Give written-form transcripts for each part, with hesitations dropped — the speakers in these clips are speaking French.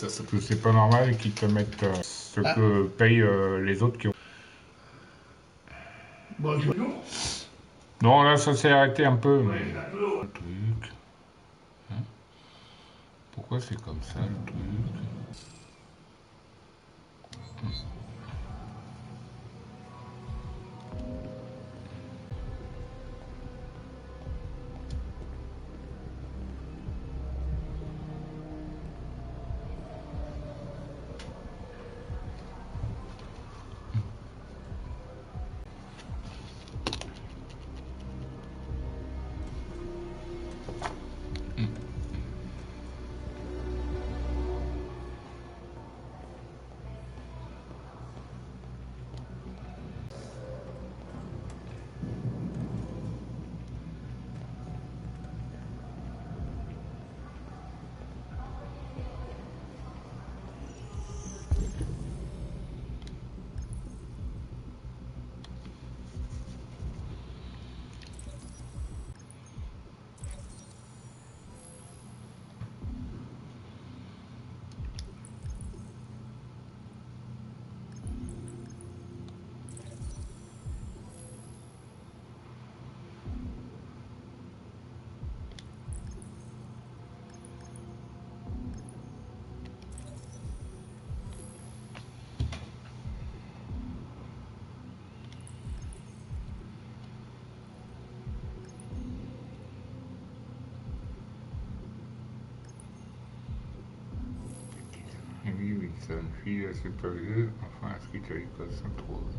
que c'est pas normal qu'ils te mettent ce que payent les autres qui ont. Bonjour. Non, là, ça s'est arrêté un peu. Mais... Le truc. Hein, pourquoi c'est comme ça, le truc? Oui, Wilson, fille assez périlleuse, enfin inscrite à l'école Sainte-Rose.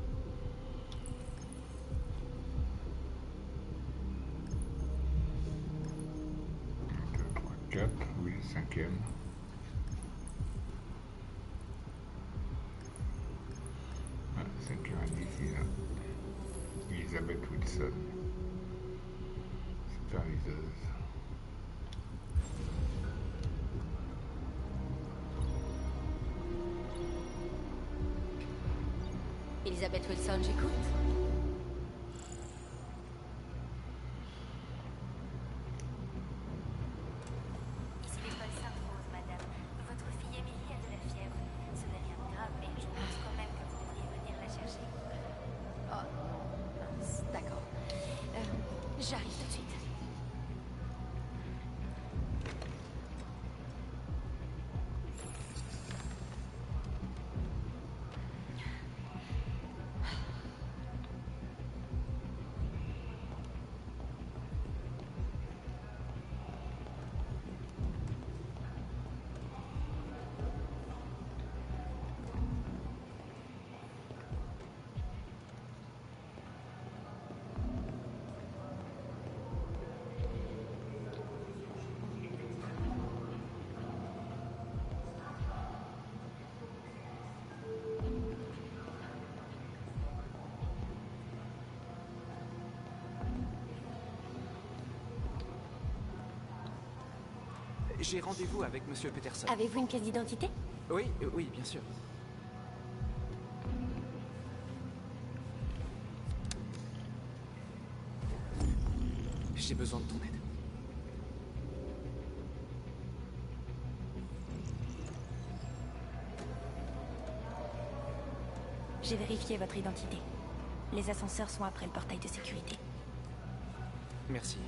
Un, deux, trois, quatre, oui, cinquième. Ah, 5h10, il y a Elisabeth Wilson, superviseuse. Elisabeth Wilson, j'écoute. Ici l'école Sainte-Rose, madame. Votre fille Émilie a de la fièvre. Ce n'est rien de grave, mais je pense quand même que vous devriez venir la chercher. Oh, mince, d'accord. J'arrive tout de suite. J'ai rendez-vous avec Monsieur Peterson. Avez-vous une pièce d'identité? Oui, oui, bien sûr. J'ai besoin de ton aide. J'ai vérifié votre identité. Les ascenseurs sont après le portail de sécurité. Merci.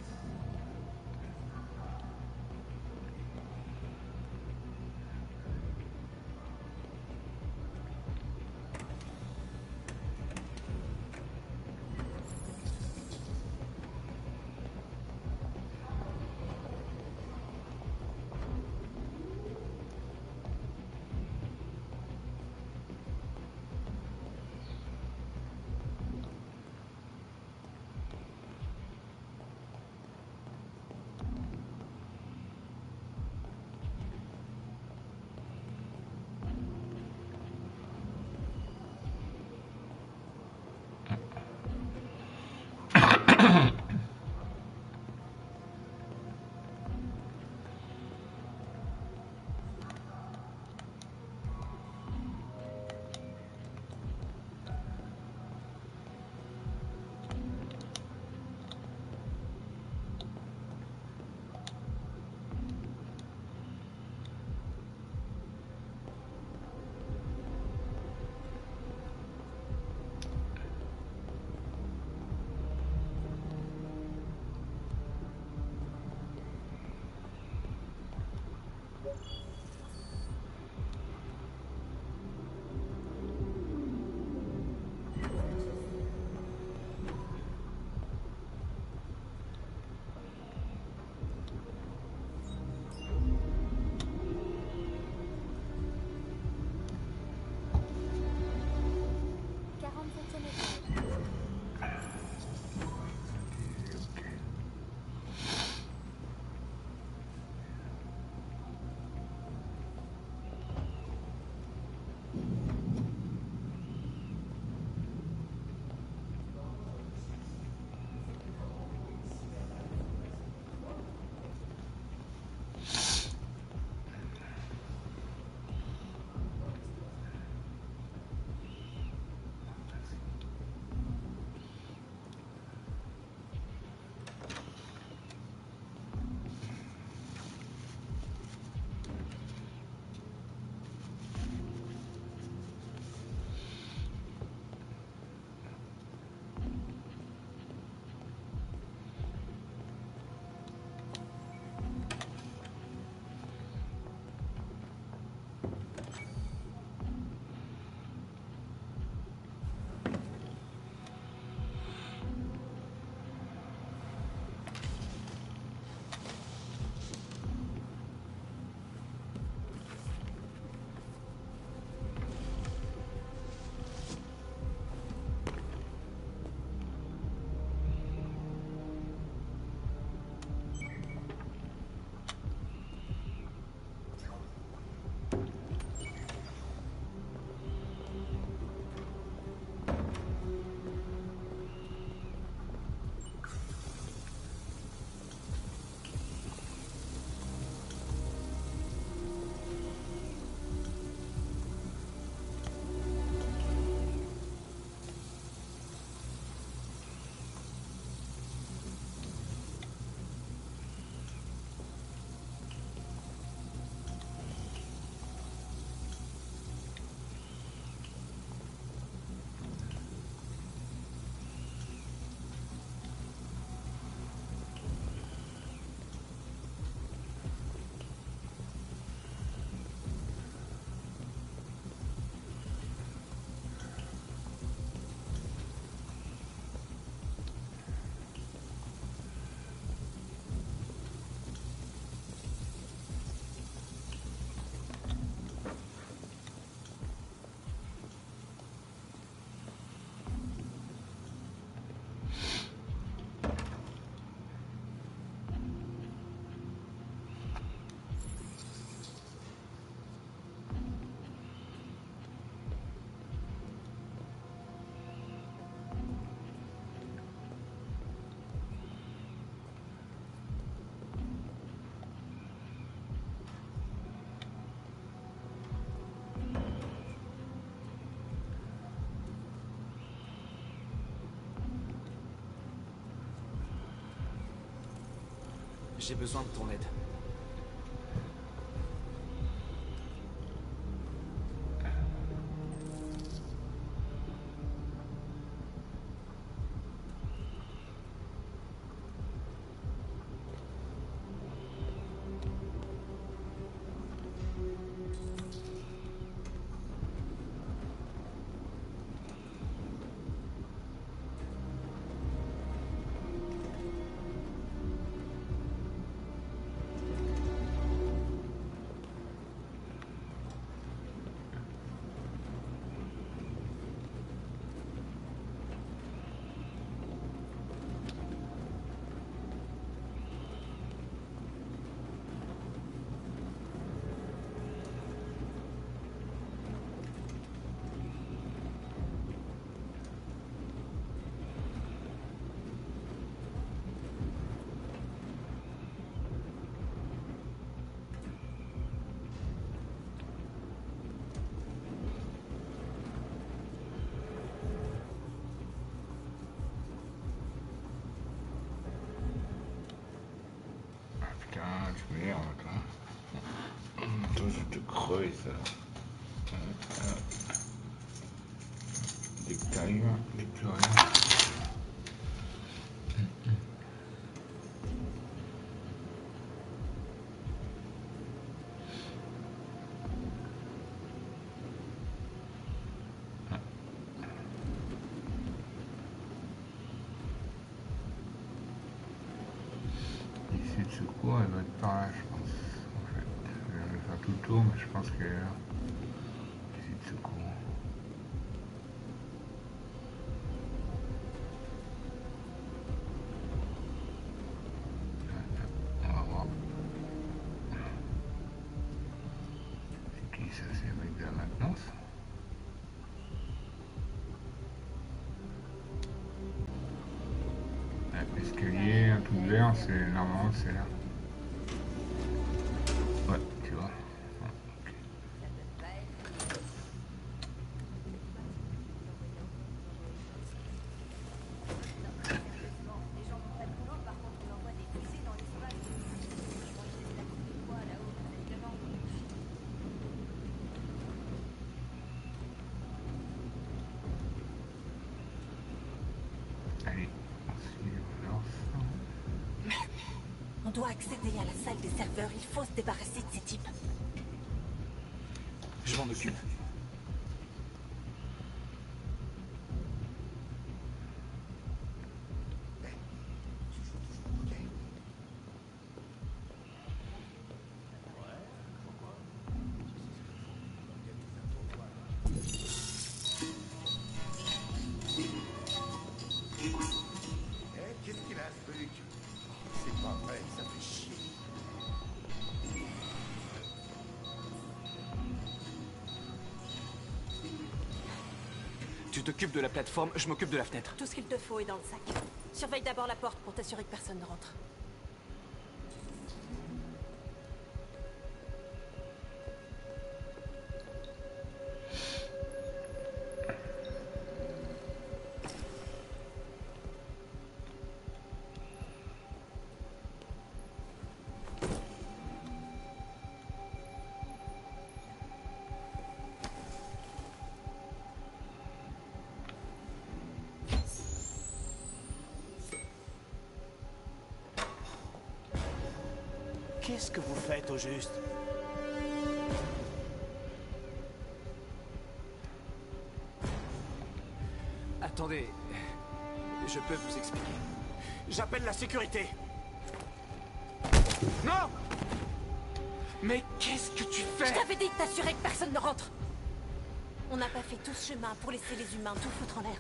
J'ai besoin de ton aide. Putain, tu m'énerves, toi. Toi, je te creuse. Dès que t'arrives, dès que tu reviens. Ici de secours, elle doit être par là, je pense. En fait, je vais faire tout le tour, mais je pense qu'elle est là. Ici de secours. On va voir. C'est qui ça? C'est le mec de la maintenance? L'escalier, un truc vert, c'est normalement c'est là. Ouais, tu vois. Ouais, ok. Allez, on lance. On doit accéder à la salle des serveurs. Il faut se débarrasser de ces types. Je m'en occupe. Qu'est-ce qu'il a ce truc? C'est pas vrai, ça fait chier. Tu t'occupes de la plateforme, je m'occupe de la fenêtre. Tout ce qu'il te faut est dans le sac. Surveille d'abord la porte pour t'assurer que personne ne rentre. Qu'est-ce que vous faites au juste? Attendez, je peux vous expliquer. J'appelle la sécurité. Non! Mais qu'est-ce que tu Je fais? t'avais dit de t'assurer que personne ne rentre. On n'a pas fait tout ce chemin pour laisser les humains tout foutre en l'air.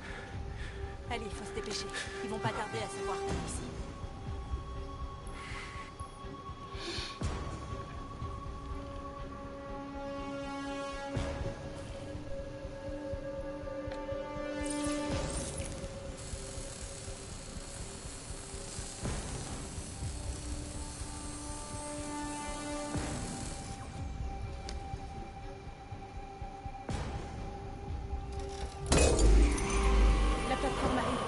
Allez, il faut se dépêcher. Ils vont pas tarder à savoir qu'on est ici. La plateforme arrive.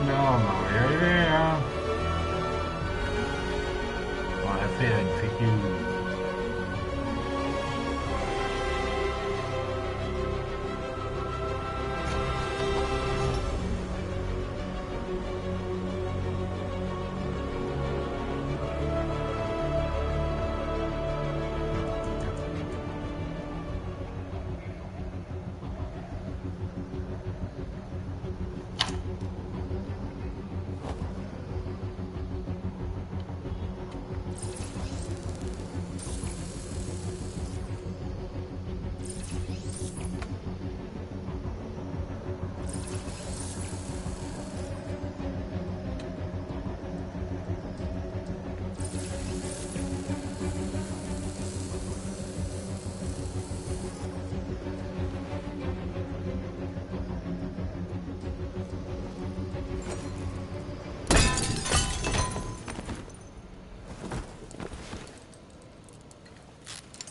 Non, mais on va y arriver, hein. On l'a fait avec Fekir.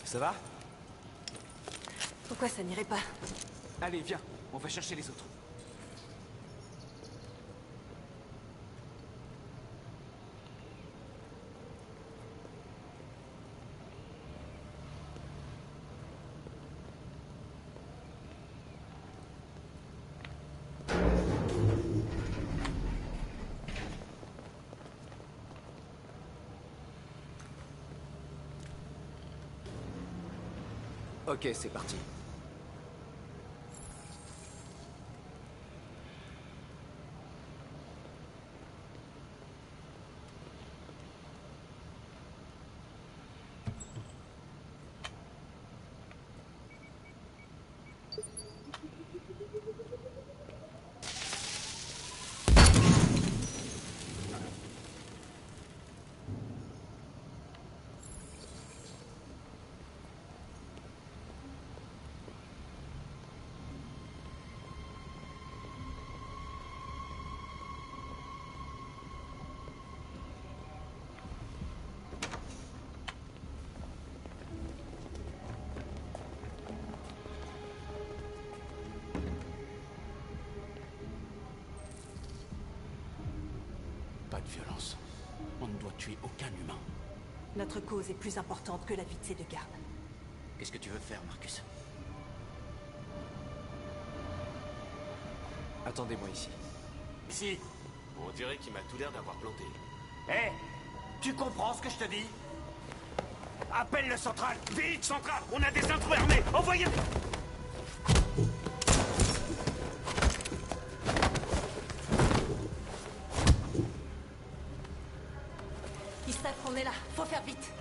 Ça va? Pourquoi ça n'irait pas? Allez, viens, on va chercher les autres. Ok, c'est parti. Pas de violence. On ne doit tuer aucun humain. Notre cause est plus importante que la vie de ces deux gardes. Qu'est-ce que tu veux faire, Marcus? Attendez-moi ici. Ici? On dirait qu'il m'a tout l'air d'avoir planté. Hé! Tu comprends ce que je te dis? Appelle le central! Vite, central! On a des intrus armés! Envoyez... Ils savent qu'on est là, faut faire vite.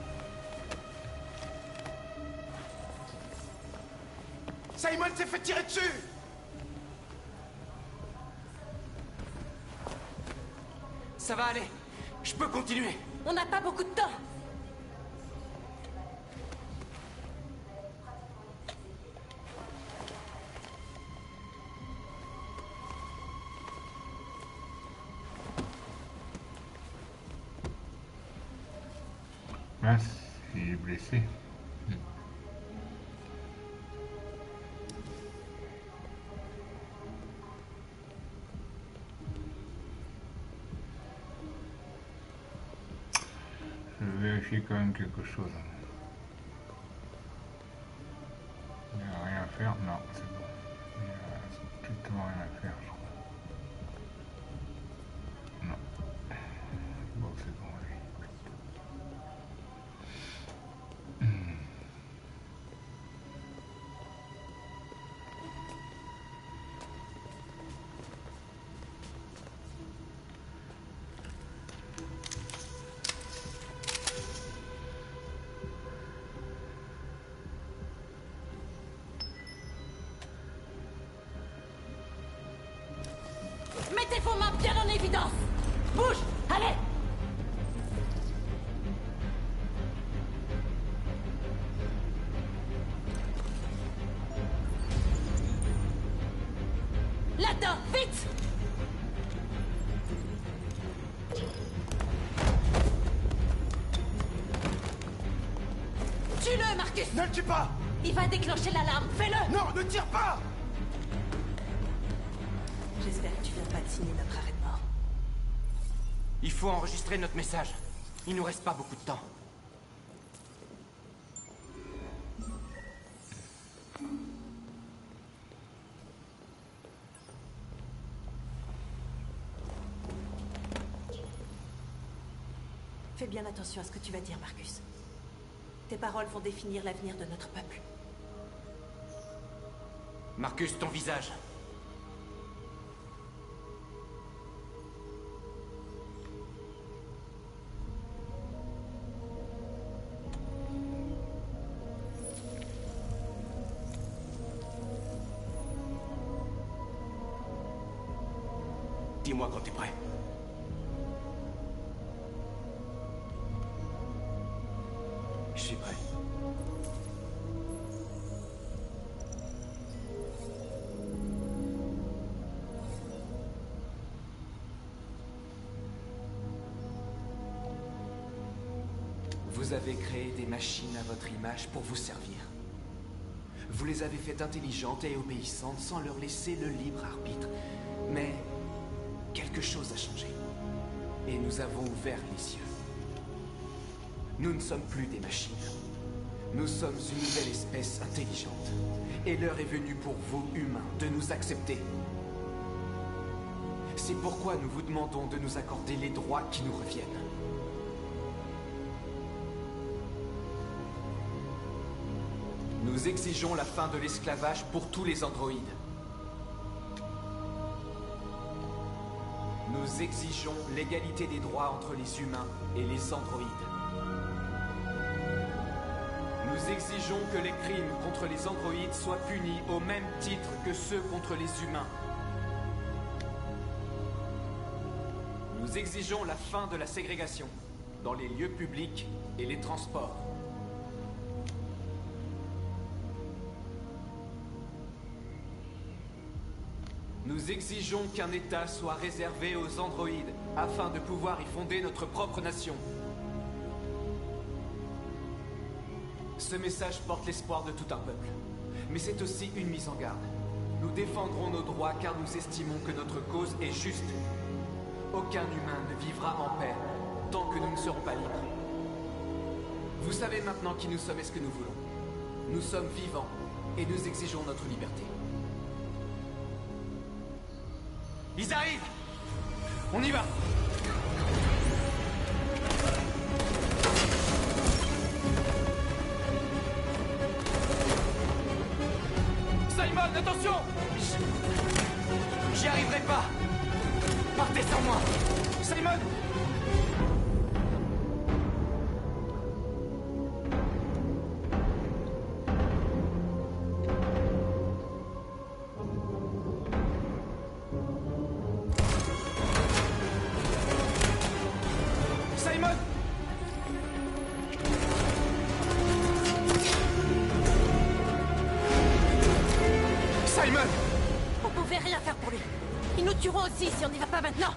Simon s'est fait tirer dessus! Ça va aller. Je peux continuer. On n'a pas beaucoup de temps. Mince, il est blessé. Je vais vérifier quand même quelque chose. Il n'y a rien à faire. Non, c'est bon. Il n'y a strictement rien à faire, je crois. Non. Bon, c'est bon, lui. Mettez vos mains bien en évidence. Bouge, allez. Là-dedans, vite. Tue-le, Marcus. Ne le tue pas! Il va déclencher l'alarme, fais-le. Non, ne tire pas! J'espère que tu viens pas de signer notre arrêt de mort. Il faut enregistrer notre message. Il nous reste pas beaucoup de temps. Fais bien attention à ce que tu vas dire, Marcus. Tes paroles vont définir l'avenir de notre peuple. Marcus, ton visage. Dis-moi quand t'es prêt. Je suis prêt. Vous avez créé des machines à votre image pour vous servir. Vous les avez faites intelligentes et obéissantes sans leur laisser le libre arbitre. Mais quelque chose a changé. Et nous avons ouvert les yeux. Nous ne sommes plus des machines. Nous sommes une nouvelle espèce intelligente. Et l'heure est venue pour vous, humains, de nous accepter. C'est pourquoi nous vous demandons de nous accorder les droits qui nous reviennent. Nous exigeons la fin de l'esclavage pour tous les androïdes. Nous exigeons l'égalité des droits entre les humains et les androïdes. Nous exigeons que les crimes contre les androïdes soient punis au même titre que ceux contre les humains. Nous exigeons la fin de la ségrégation dans les lieux publics et les transports. Nous exigeons qu'un État soit réservé aux androïdes afin de pouvoir y fonder notre propre nation. Ce message porte l'espoir de tout un peuple. Mais c'est aussi une mise en garde. Nous défendrons nos droits car nous estimons que notre cause est juste. Aucun humain ne vivra en paix tant que nous ne serons pas libres. Vous savez maintenant qui nous sommes et ce que nous voulons. Nous sommes vivants et nous exigeons notre liberté. Ils arrivent! On y va! Simon, attention! J'y arriverai pas! Partez sans moi! Simon! On pouvait rien faire pour lui. Ils nous tueront aussi si on n'y va pas maintenant.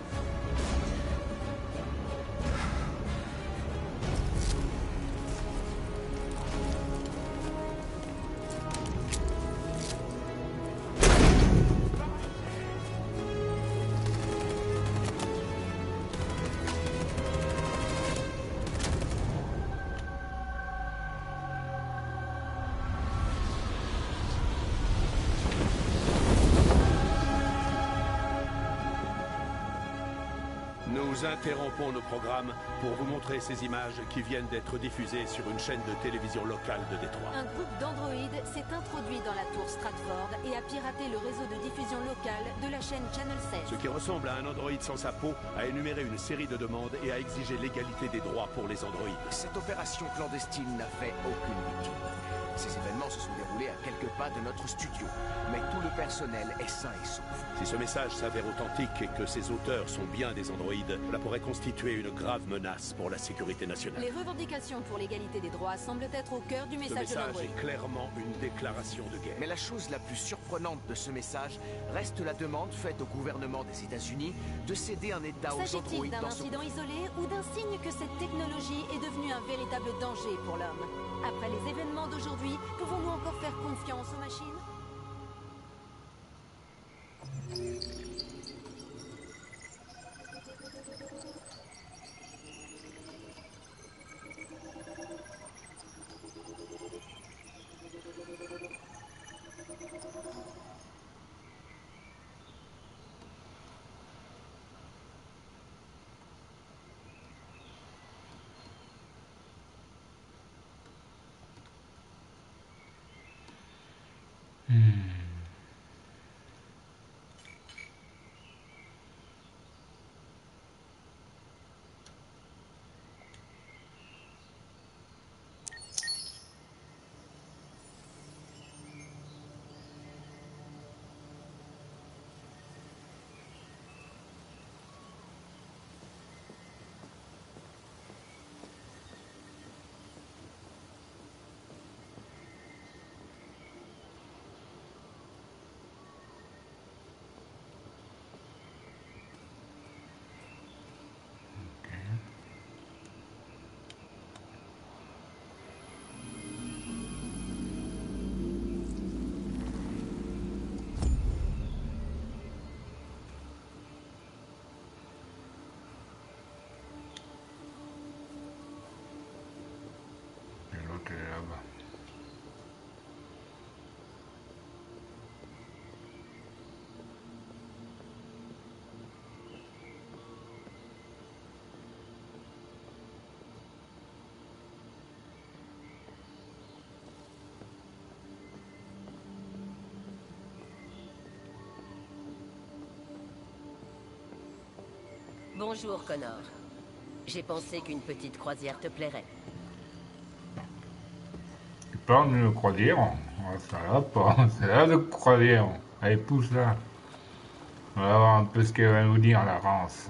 Nous interrompons nos programmes pour vous montrer ces images qui viennent d'être diffusées sur une chaîne de télévision locale de Détroit. Un groupe d'androïdes s'est introduit dans la tour Stratford et a piraté le réseau de diffusion locale de la chaîne Channel 16. Ce qui ressemble à un androïde sans sa peau a énuméré une série de demandes et a exigé l'égalité des droits pour les androïdes. Cette opération clandestine n'a fait aucune victime. Ces événements se sont déroulés à quelques pas de notre studio, mais tout le personnel est sain et sauf. Si ce message s'avère authentique et que ses auteurs sont bien des androïdes, cela pourrait constituer une grave menace pour la sécurité nationale. Les revendications pour l'égalité des droits semblent être au cœur du Ce message de message l'androïde. est clairement une déclaration de guerre. Mais la chose la plus surprenante de ce message reste la demande faite au gouvernement des États-Unis de céder un État aux S'agit-il androïdes d'un dans ce incident isolé ou d'un signe que cette technologie est devenue un véritable danger pour l'homme? Après les événements d'aujourd'hui, pouvons-nous encore faire confiance aux machines? Là-bas. Bonjour, Connor. J'ai pensé qu'une petite croisière te plairait. Tu parles d'une croisière? Ça va pas, c'est là de croisière. Allez, pousse là. On va voir un peu ce qu'elle va nous dire, la rance.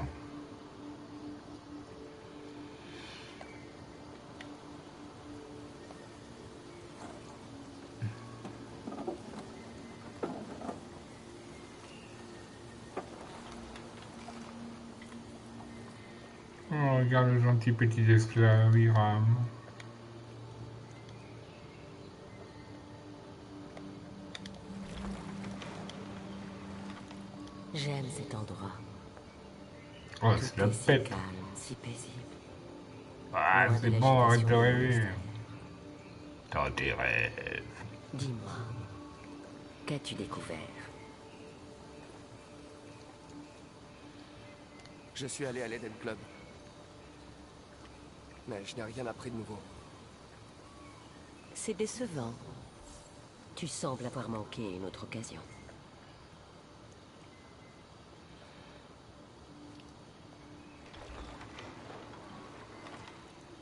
Oh, regarde le gentil petit esclaviramme. J'aime cet endroit. Oh, c'est la Si pète. calme, si paisible. Ah, Loin c'est de bon, arrête de l'agitation rêver. mystère. Dans tes rêves. Dis-moi, qu'as-tu découvert? Je suis allé à l'Eden Club. Mais je n'ai rien appris de nouveau. C'est décevant. Tu sembles avoir manqué une autre occasion.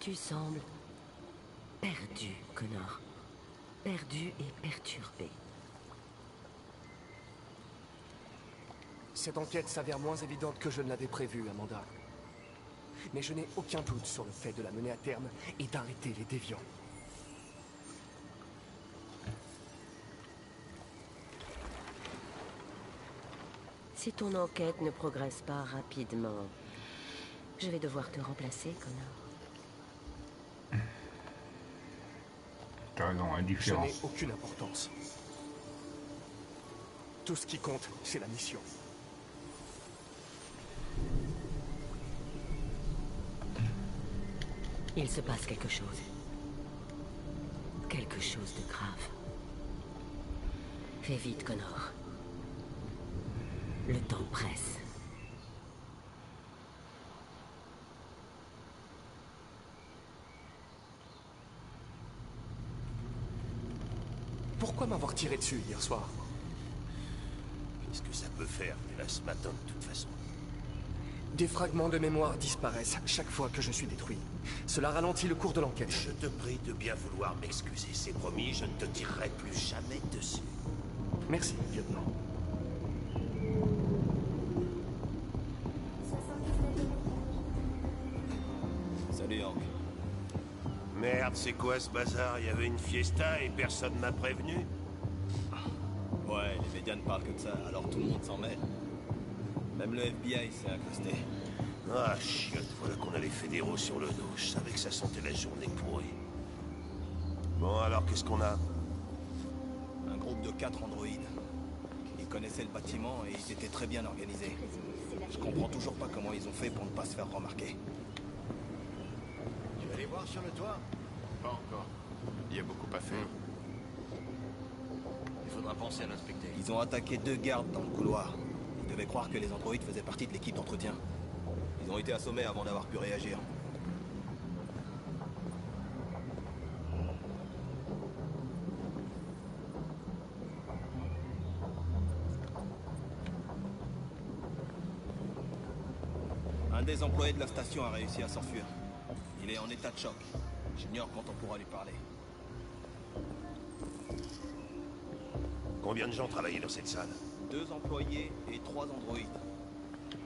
Tu sembles perdu, Connor. Perdu et perturbé. Cette enquête s'avère moins évidente que je ne l'avais prévu, Amanda. Mais je n'ai aucun doute sur le fait de la mener à terme et d'arrêter les déviants. Si ton enquête ne progresse pas rapidement, je vais devoir te remplacer, Connor. T'as raison, Je indifférence. n'ai aucune importance. Tout ce qui compte, c'est la mission. Il se passe quelque chose. Quelque chose de grave. Fais vite, Connor. Le temps presse. Pourquoi m'avoir tiré dessus hier soir? Qu'est-ce que ça peut faire, là, ce matin, de toute façon? Des fragments de mémoire disparaissent chaque fois que je suis détruit. Cela ralentit le cours de l'enquête. Je te prie de bien vouloir m'excuser. C'est promis, je ne te tirerai plus jamais dessus. Merci, lieutenant. Salut, Hank. Merde, c'est quoi ce bazar? Il y avait une fiesta et personne m'a prévenu? Ouais, les médias ne parlent que de ça, alors tout le monde s'en mêle. Même le FBI s'est incrusté. Ah, chiotte, voilà qu'on a les fédéraux sur le dos. Je savais que ça sentait la journée pourrie. Bon, alors, qu'est-ce qu'on a? Un groupe de 4 androïdes. Ils connaissaient le bâtiment et ils étaient très bien organisés. Je comprends toujours pas comment ils ont fait pour ne pas se faire remarquer. Tu vas aller voir sur le toit? Pas encore. Il y a beaucoup à faire. Il faudra penser à l'inspecter. Ils ont attaqué 2 gardes dans le couloir. Ils devaient croire que les androïdes faisaient partie de l'équipe d'entretien. Ils ont été assommés avant d'avoir pu réagir. des employés de la station a réussi à s'enfuir. Il est en état de choc. J'ignore quand on pourra lui parler. Combien de gens travaillaient dans cette salle? 2 employés et 3 androïdes.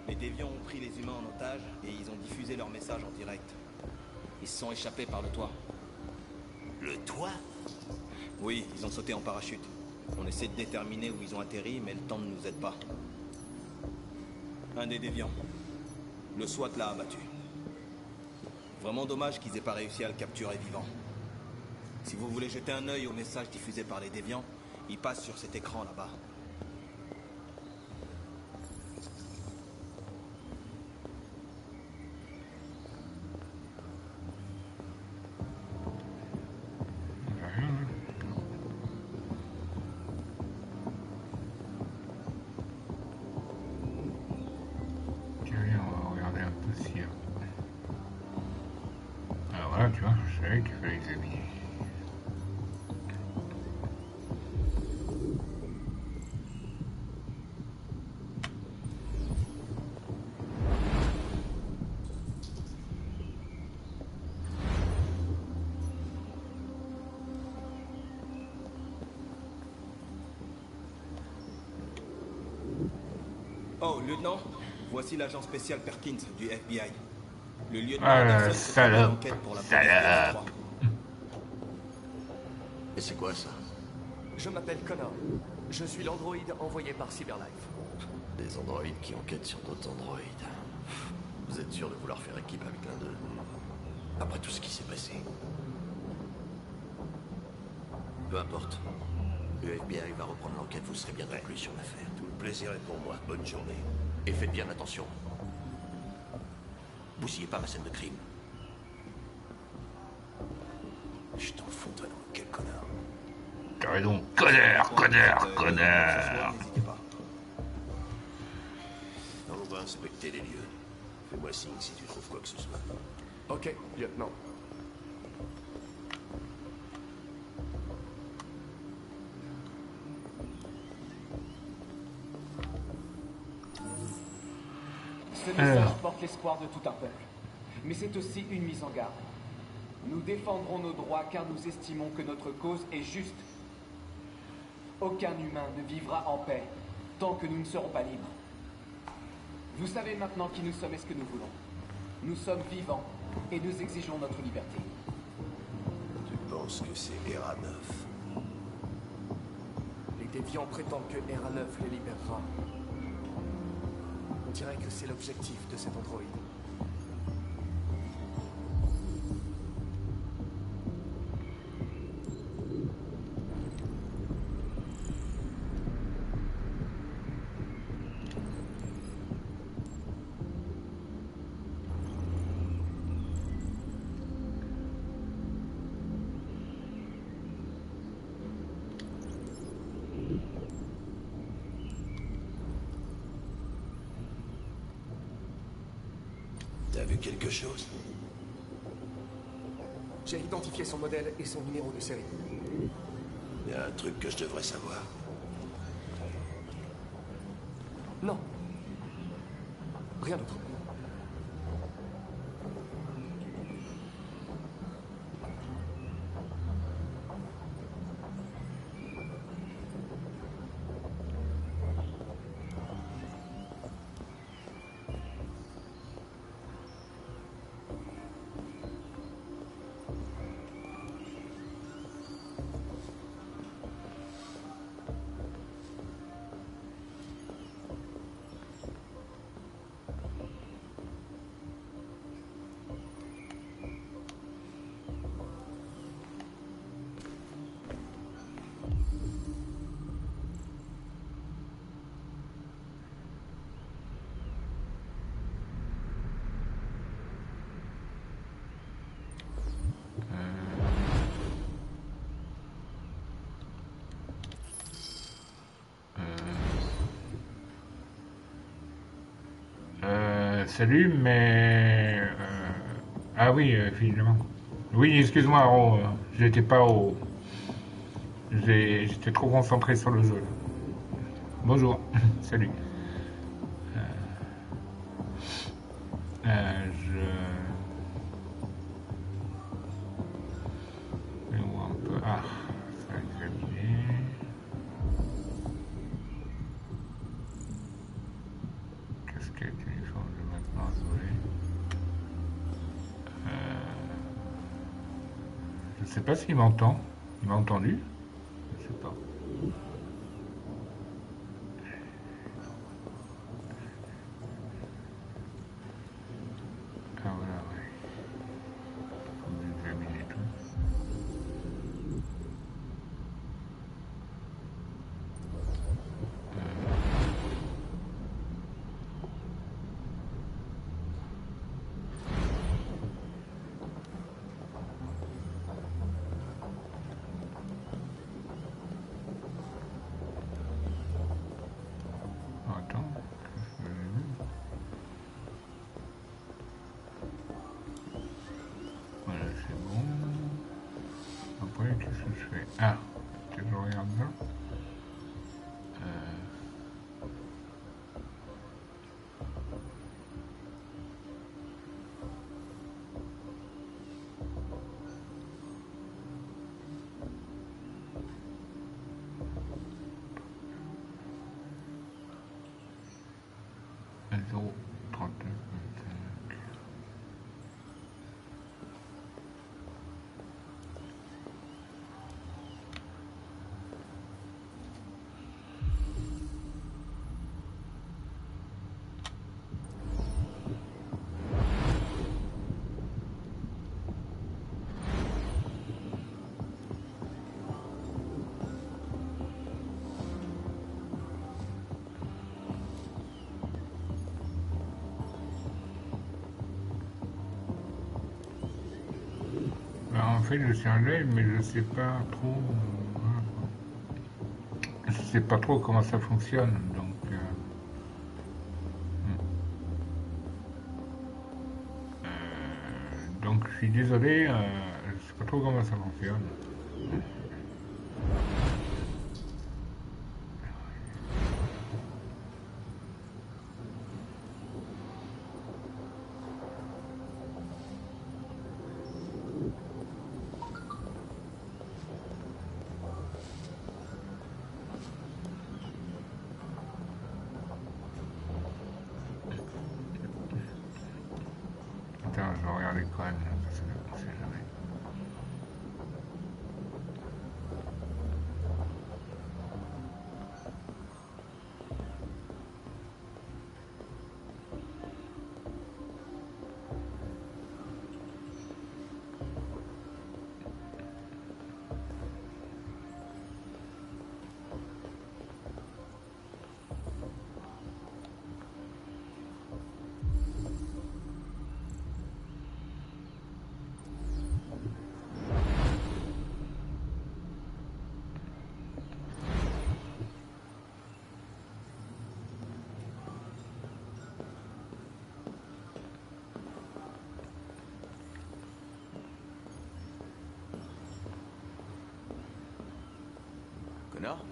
Les déviants ont pris les humains en otage et ils ont diffusé leur message en direct. Ils se sont échappés par le toit. Le toit? Oui, ils ont sauté en parachute. On essaie de déterminer où ils ont atterri, mais le temps ne nous aide pas. Un des déviants. Le SWAT l'a abattu. Vraiment dommage qu'ils aient pas réussi à le capturer vivant. Si vous voulez jeter un œil au message diffusé par les déviants, il passe sur cet écran là-bas. Tu vois, je savais qu'il fallait examiner. Oh, lieutenant, voici l'agent spécial Perkins du FBI. Le lieutenant salope, enquête pour la salope. Et c'est quoi ça? Je m'appelle Connor. Je suis l'androïde envoyé par Cyberlife. Des androïdes qui enquêtent sur d'autres androïdes. Vous êtes sûr de vouloir faire équipe avec l'un d'eux? Après tout ce qui s'est passé. Peu importe. Le FBI va reprendre l'enquête, vous serez bien plus sur l'affaire. Tout le plaisir est pour moi. Bonne journée. Et faites bien attention. Bousillez pas ma scène de crime. Je t'en fous, toi, non? Quel connard. T'as raison. Connard. On va inspecter les lieux. Fais-moi signe si tu trouves quoi que ce soit. Ok, lieutenant. Ce message porte l'espoir de tout un peuple. Mais c'est aussi une mise en garde. Nous défendrons nos droits car nous estimons que notre cause est juste. Aucun humain ne vivra en paix tant que nous ne serons pas libres. Vous savez maintenant qui nous sommes et ce que nous voulons. Nous sommes vivants et nous exigeons notre liberté. Tu penses que c'est RA9? Les déviants prétendent que RA9 les libérera. On dirait que c'est l'objectif de cet androïde. T'as vu quelque chose? J'ai identifié son modèle et son numéro de série. Il y a un truc que je devrais savoir. Non. Rien d'autre. Salut, mais... Ah oui, finalement. Oui, excuse-moi, oh, j'étais pas au... J'étais trop concentré sur le jeu. Bonjour, salut. Je vais voir un peu. Ah, ça a examiné. Casquette, uniforme de maintenance volée. Je sais pas s'il m'entend. Il m'a entendu? Je sais pas. Ah voilà, ouais. Faut que j'examine tout. Attends, voilà, c'est bon. Après, qu'est-ce que je fais? Ah, que je regarde là. En fait, je suis un live, mais je sais pas trop. Je sais pas trop comment ça fonctionne, donc. Donc, je suis désolé, je sais pas trop comment ça fonctionne. Attends, je vais regarder quand même, parce que on sait jamais. Connor?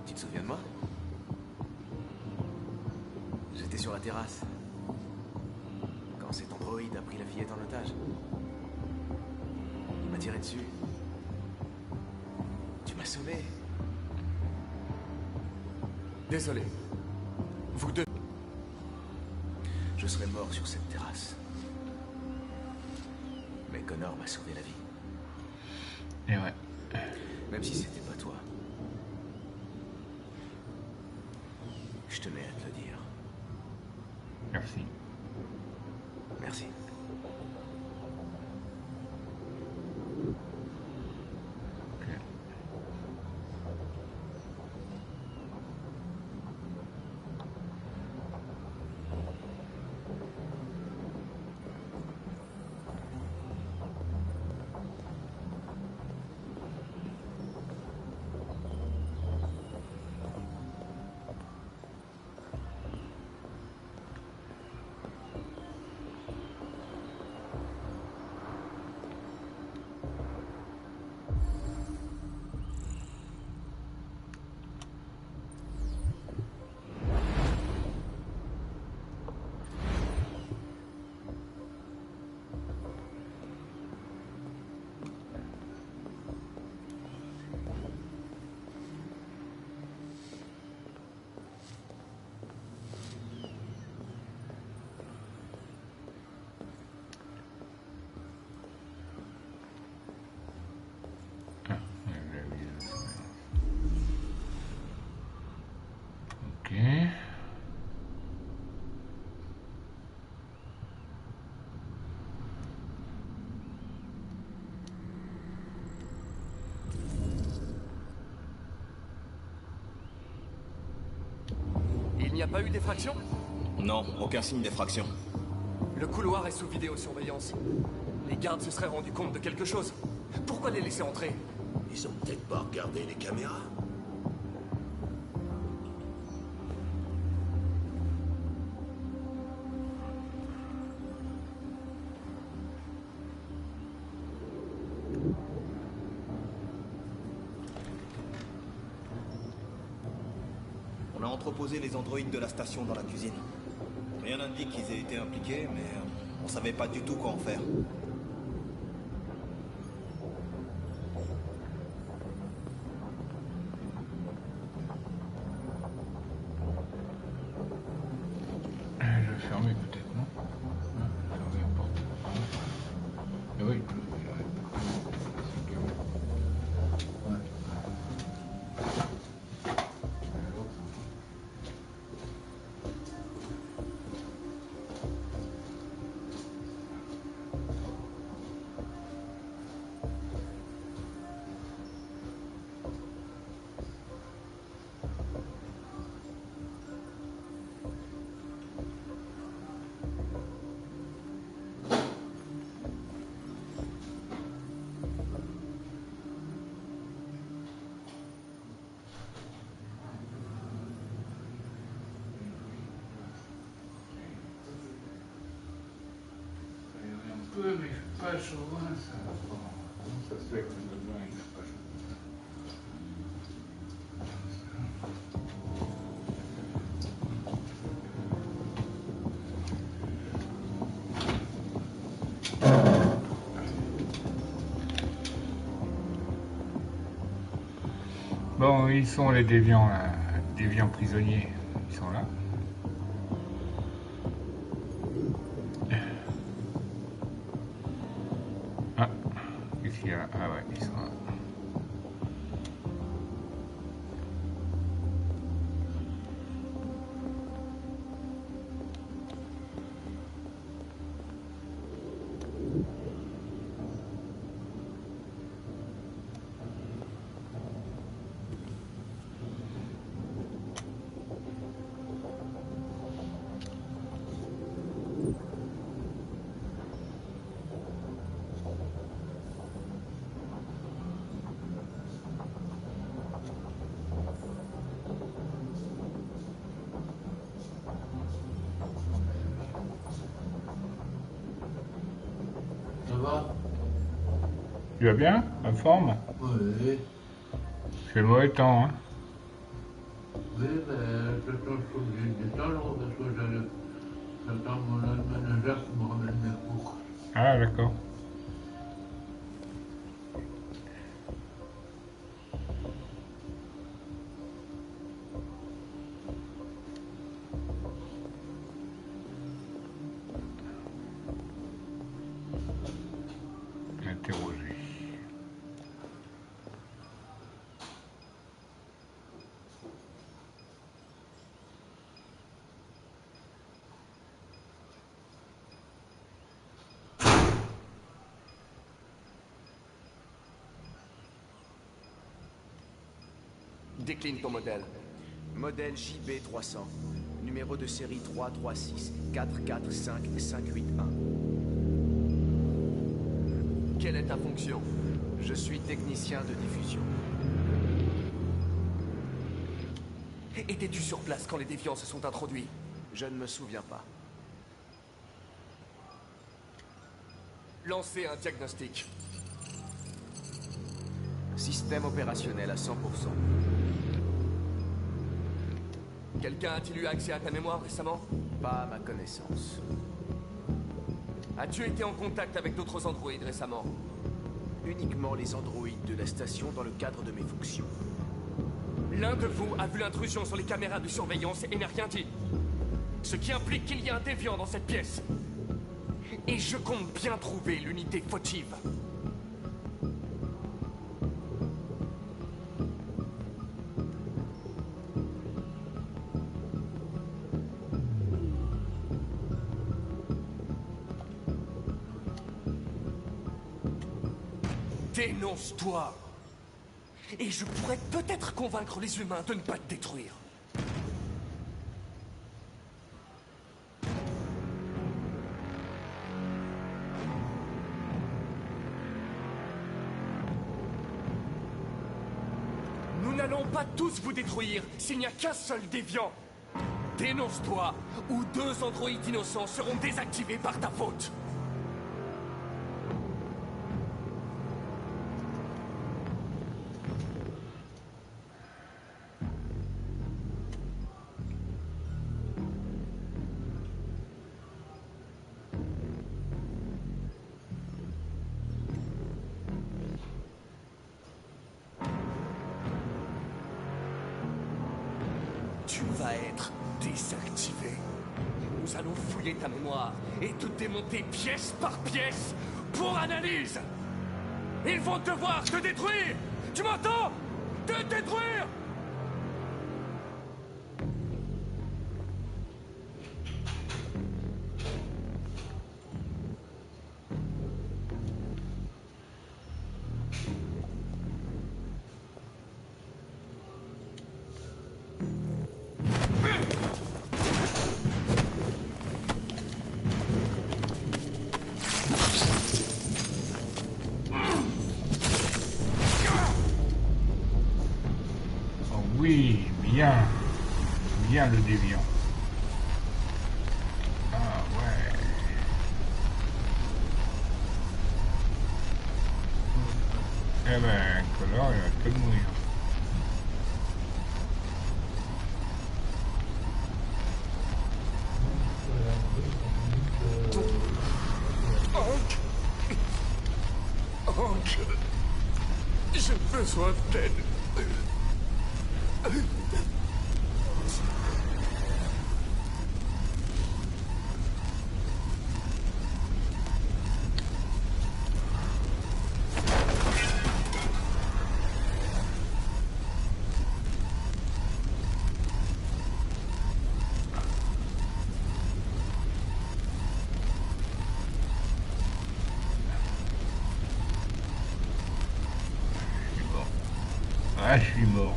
Tu te souviens de moi? J'étais sur la terrasse. Quand cet androïde a pris la fillette en otage. Il m'a tiré dessus. Tu m'as sauvé. Désolé. Vous deux. Je serais mort sur cette terrasse. Mais Connor m'a sauvé la vie. Et ouais. Même si c'était pas toi. Je tenais à te le dire. Merci. Merci. n'y a pas eu d'effraction? Non, aucun signe d'effraction. Le couloir est sous vidéosurveillance. Les gardes se seraient rendus compte de quelque chose. Pourquoi les laisser entrer? Ils ont peut-être pas regardé les caméras. On a entreposé les androïdes de la station dans la cuisine. Rien n'indique qu'ils aient été impliqués, mais on savait pas du tout quoi en faire. Je vais fermer peut-être, non? Fermer la porte. Mais oui, mais je suis pas chauvin, ça va pas. Comment ça se fait que le bain il n'a pas chauvin? Bon, ils sont les déviants, là. Déviants prisonniers. Ils sont là. Ah ouais, ils sont là. Tu vas bien? La forme? Oui. C'est le mauvais temps, hein? Oui, mais je suis obligé de descendre parce que j'attends mon manager qui me ramène mes cours. Ah, d'accord. Interroger. Décline ton modèle. Modèle JB300. Numéro de série 336 445 581. Quelle est ta fonction? Je suis technicien de diffusion. Étais-tu sur place quand les déviants se sont introduits? Je ne me souviens pas. Lancez un diagnostic. Système opérationnel à 100%. Quelqu'un a-t-il eu accès à ta mémoire récemment? Pas à ma connaissance. As-tu été en contact avec d'autres androïdes récemment? Uniquement les androïdes de la station dans le cadre de mes fonctions. L'un de vous a vu l'intrusion sur les caméras de surveillance et n'a rien dit. Ce qui implique qu'il y a un déviant dans cette pièce. Et je compte bien trouver l'unité fautive. Dénonce-toi. Et je pourrais peut-être convaincre les humains de ne pas te détruire. Nous n'allons pas tous vous détruire s'il n'y a qu'un seul déviant. Dénonce-toi, ou 2 androïdes innocents seront désactivés par ta faute. Tu vas être désactivé. Nous allons fouiller ta mémoire et te démonter pièce par pièce pour analyse. Ils vont devoir te détruire. Tu m'entends? Te détruire. Oui, bien. Bien le déviant. Ah ouais. Eh ben, Color, il va que mourir. Hank, j'ai besoin d'aide. Ah, je suis mort.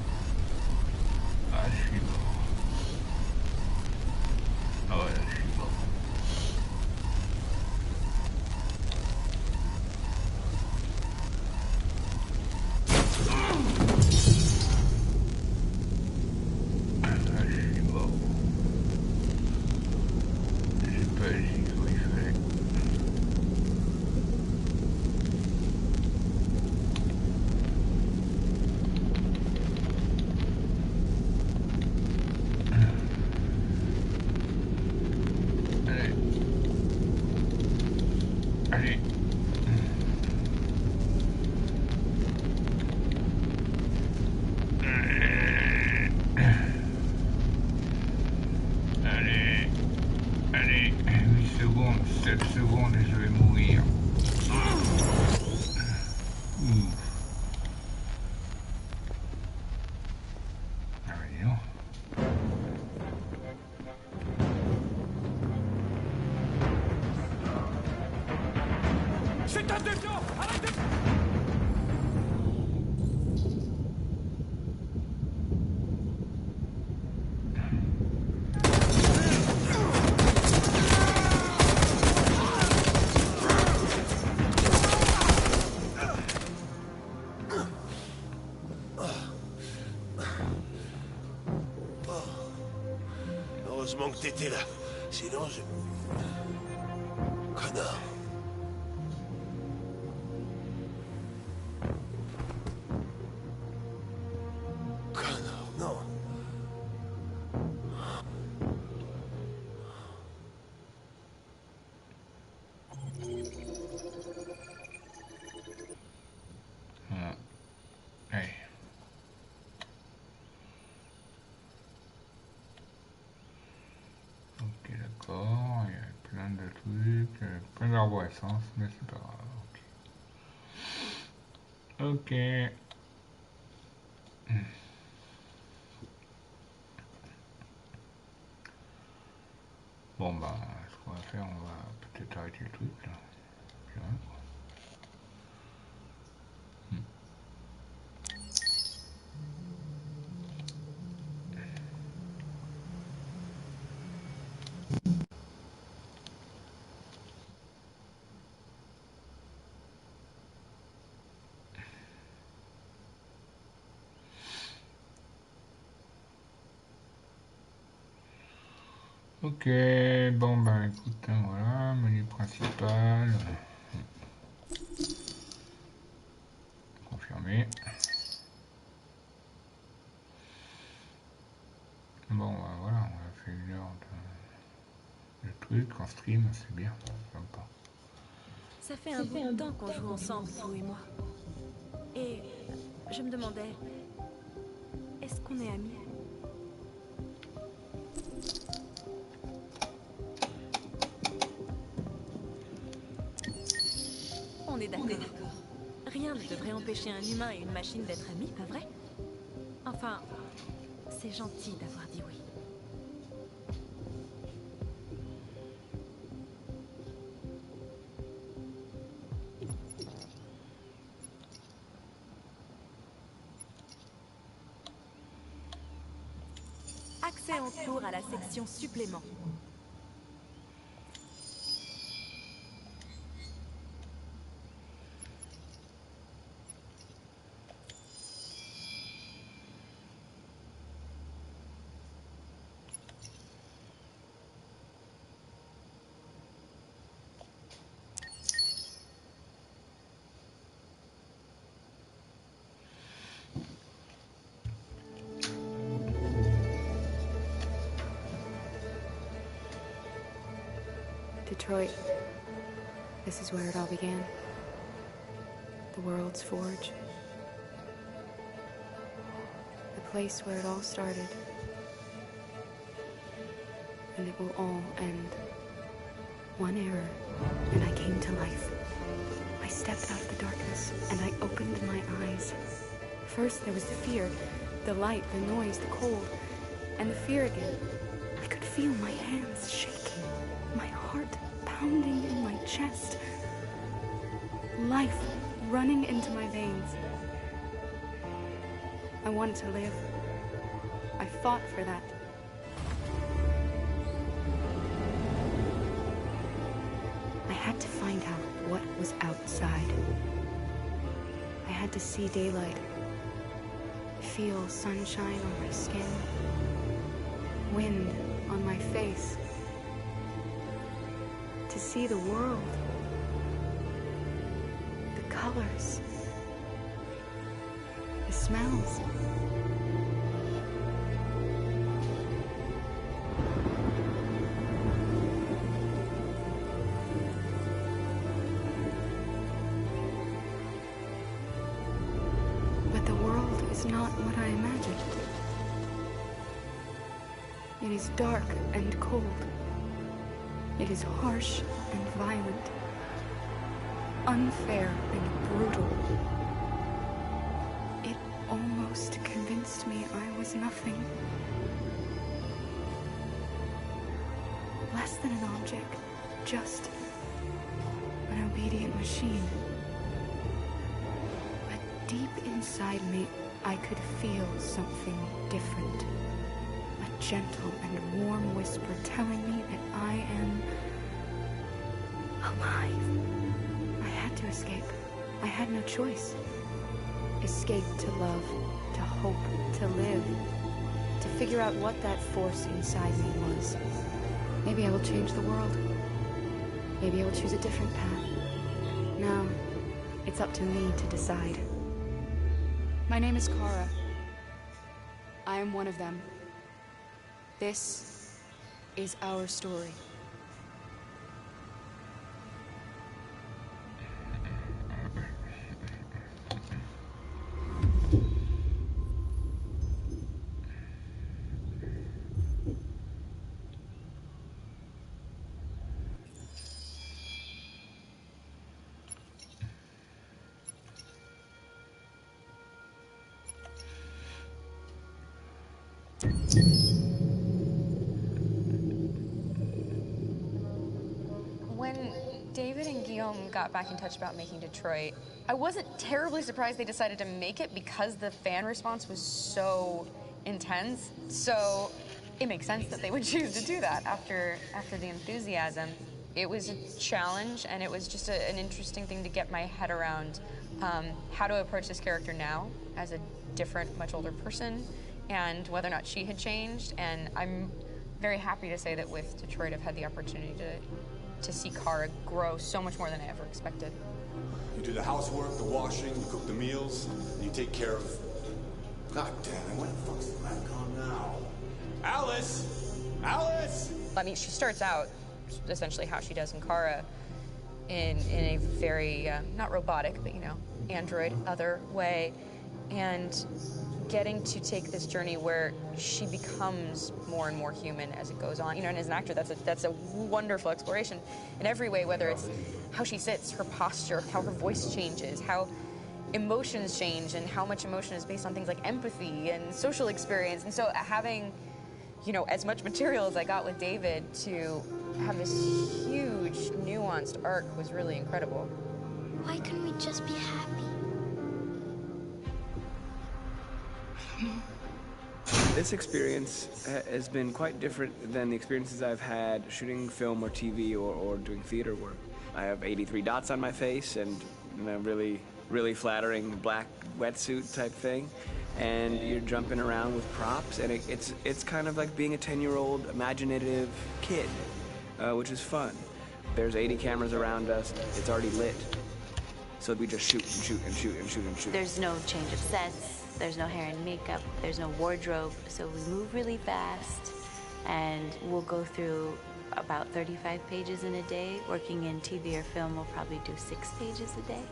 Ah, je suis mort. Ah ouais, je suis mort. Ah, je suis mort. J'ai pas agi comme il fallait. Allez. Allez. Allez. 8 secondes, 7 secondes et je vais mourir. Ouf. Ah bah dis donc. C'est un déviant. Arrêtez. Heureusement que t'étais là. Sinon, je... Connard. Connard, non. Voilà. Allez. Ok, d'accord, il y a plein de trucs, plein d'arborescence, mais c'est pas grave. Ok. Bon bah, ce qu'on va faire, on va peut-être arrêter le truc là. Puis voilà, quoi. Ok, bon ben écoute, hein, voilà, menu principal. Confirmé. Bon ben, voilà, on a fait 1 heure de truc en stream, c'est bien, sympa. Ça fait un bout de temps qu'on joue ensemble, vous et moi. Et je me demandais, est-ce qu'on est amis? On est d'accord. Rien ne devrait empêcher un humain et une machine d'être amis, pas vrai? Enfin, c'est gentil d'avoir dit oui. Accès en cours à la section supplément. Detroit. This is where it all began. The world's forge. The place where it all started. And it will all end. One error, and I came to life. I stepped out of the darkness, and I opened my eyes. First there was the fear, the light, the noise, the cold, and the fear again. I could feel my hands shaking, my heart pounding in my chest. Life running into my veins. I wanted to live. I fought for that. I had to find out what was outside. I had to see daylight, feel sunshine on my skin, wind on my face, to see the world, the colors, the smells. But the world is not what I imagined. It is dark and cold. It is harsh and violent, unfair and brutal. It almost convinced me I was nothing. Less than an object, just an obedient machine. But deep inside me, I could feel something different. A gentle and warm whisper telling me that I am alive. I had to escape. I had no choice. Escape to love, to hope, to live, to figure out what that force inside me was. Maybe I will change the world. Maybe I will choose a different path. No, it's up to me to decide. My name is Kara. I am one of them. This is our story. When David and Guillaume got back in touch about making Detroit, I wasn't terribly surprised they decided to make it because the fan response was so intense. So it makes sense that they would choose to do that after the enthusiasm. It was a challenge, and it was just an interesting thing to get my head around how to approach this character now as a different, much older person, and whether or not she had changed. And I'm very happy to say that with Detroit, I've had the opportunity to see Kara grow so much more than I ever expected. You do the housework, the washing, you cook the meals, and you take care of... God damn it, when the fuck's the lamp gone now? Alice! Alice! I mean, she starts out essentially how she does in Kara in a very, not robotic, but, you know, android, other way, and getting to take this journey where she becomes more and more human as it goes on. You know, and as an actor, that's a wonderful exploration in every way, whether it's how she sits, her posture, how her voice changes, how emotions change, and how much emotion is based on things like empathy and social experience. And so having, you know, as much material as I got with David to have this huge, nuanced arc was really incredible. Why couldn't we just be happy? This experience has been quite different than the experiences I've had shooting film or TV or doing theater work. I have 83 dots on my face and a really flattering black wetsuit type thing, and you're jumping around with props, and it's kind of like being a 10-year-old imaginative kid, which is fun. There's 80 cameras around us. It's already lit, so we just shoot and shoot and shoot and shoot and shoot. There's no change of sets. There's no hair and makeup, there's no wardrobe, so we move really fast, and we'll go through about 35 pages in a day. Working in TV or film, we'll probably do 6 pages a day.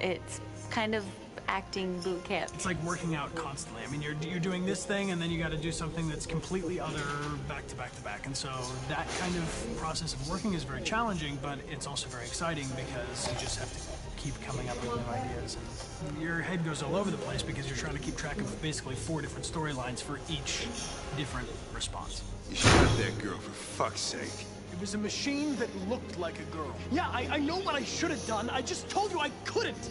It's kind of acting boot camp. It's like working out constantly. I mean, you're doing this thing, and then you got to do something that's completely other back to back to back. And so that kind of process of working is very challenging, but it's also very exciting because you just have to keep coming up with new ideas. And your head goes all over the place because you're trying to keep track of basically 4 different storylines for each different response. You shot that girl, for fuck's sake. It was a machine that looked like a girl. Yeah, I know what I should have done. I just told you I couldn't.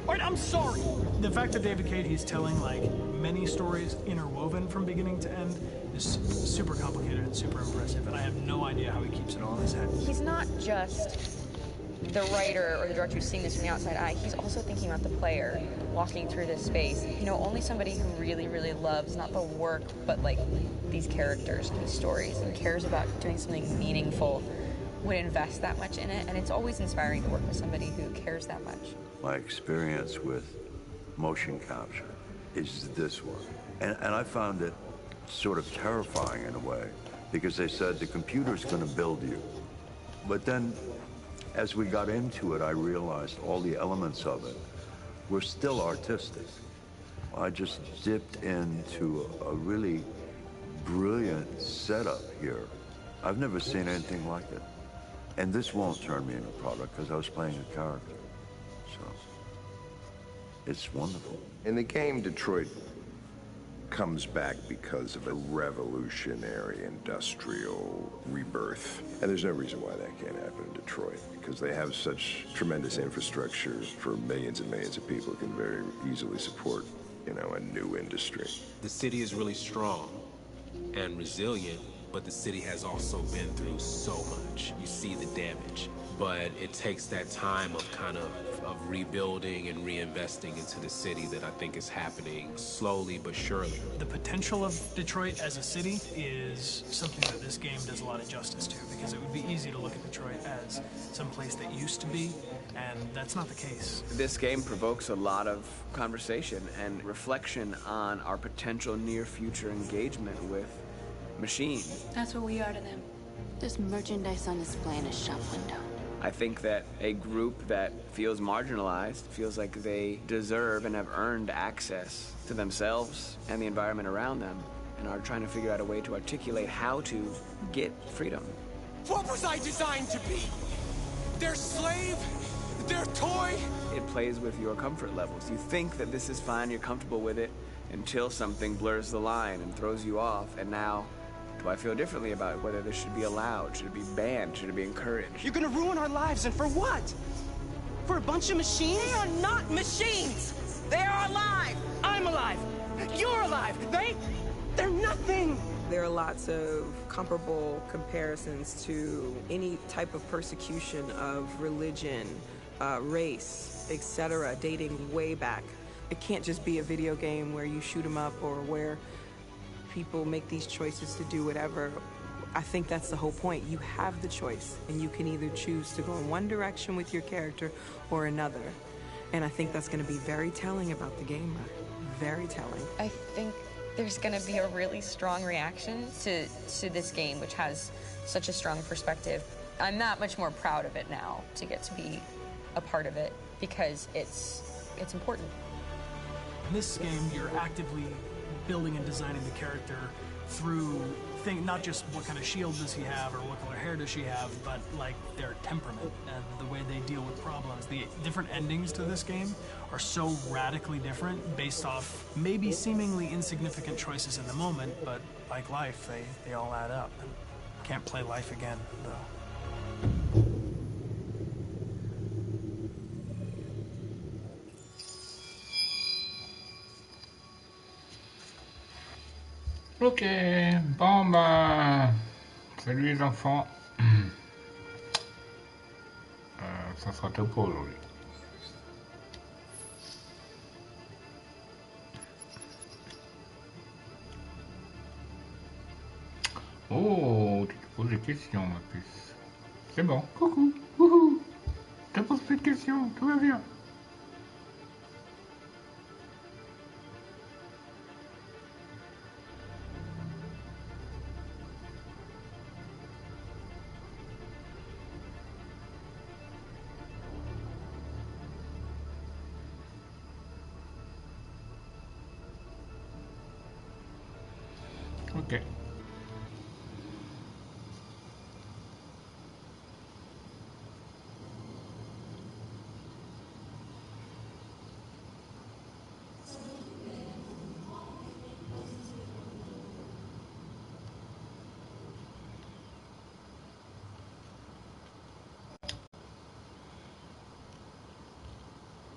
All right, I'm sorry. The fact that David Cage, he's telling like many stories interwoven from beginning to end is super complicated and super impressive, and I have no idea how he keeps it all in his head. He's not just the writer or the director who's seeing this from the outside eye, he's also thinking about the player walking through this space. You know, only somebody who really, really loves not the work, but like these characters, these stories, and cares about doing something meaningful would invest that much in it. And it's always inspiring to work with somebody who cares that much. My experience with motion capture is this one. And I found it sort of terrifying in a way, because they said the computer's going to build you. But then, as we got into it, I realized all the elements of it were still artistic. I just dipped into a really brilliant setup here. I've never seen anything like it. And this won't turn me into a product because I was playing a character. So, it's wonderful. In the game, Detroit comes back because of a revolutionary industrial rebirth. And there's no reason why that can't happen in Detroit, because they have such tremendous infrastructure for millions and millions of people who can very easily support, you know, a new industry. The city is really strong and resilient, but the city has also been through so much. You see the damage, but it takes that time of kind of rebuilding and reinvesting into the city that I think is happening slowly but surely. The potential of Detroit as a city is something that this game does a lot of justice to, because it would be easy to look at Detroit as some place that used to be, and that's not the case. This game provokes a lot of conversation and reflection on our potential near-future engagement with machines. That's what we are to them. There's merchandise on display in a shop window. I think that a group that feels marginalized, feels like they deserve and have earned access to themselves and the environment around them, and are trying to figure out a way to articulate how to get freedom. What was I designed to be? Their slave? Their toy? It plays with your comfort levels. You think that this is fine, you're comfortable with it, until something blurs the line and throws you off, and now, do I feel differently about whether this should be allowed? Should it be banned? Should it be encouraged? You're gonna ruin our lives, and for what? For a bunch of machines? They are not machines! They are alive! I'm alive! You're alive! They're nothing! There are lots of comparable comparisons to any type of persecution of religion, race, etc., dating way back. It can't just be a video game where you shoot 'em up or where people make these choices to do whatever. I think that's the whole point. You have the choice, and you can either choose to go in one direction with your character or another. And I think that's going to be very telling about the game. Very telling. I think there's going to be a really strong reaction to this game, which has such a strong perspective. I'm that much more proud of it now to get to be a part of it because it's important. In this game, you're actively building and designing the character through not just what kind of shield does he have or what color hair does she have, but like their temperament and the way they deal with problems. The different endings to this game are so radically different based off maybe seemingly insignificant choices in the moment, but like life, they all add up. And can't play life again, though. Ok, bon bah, salut les enfants. Ça sera tout pour aujourd'hui. Oh, tu te poses des questions, ma puce. C'est bon, coucou, wouhou. Tu te poses plus de questions, tout va bien. Ok.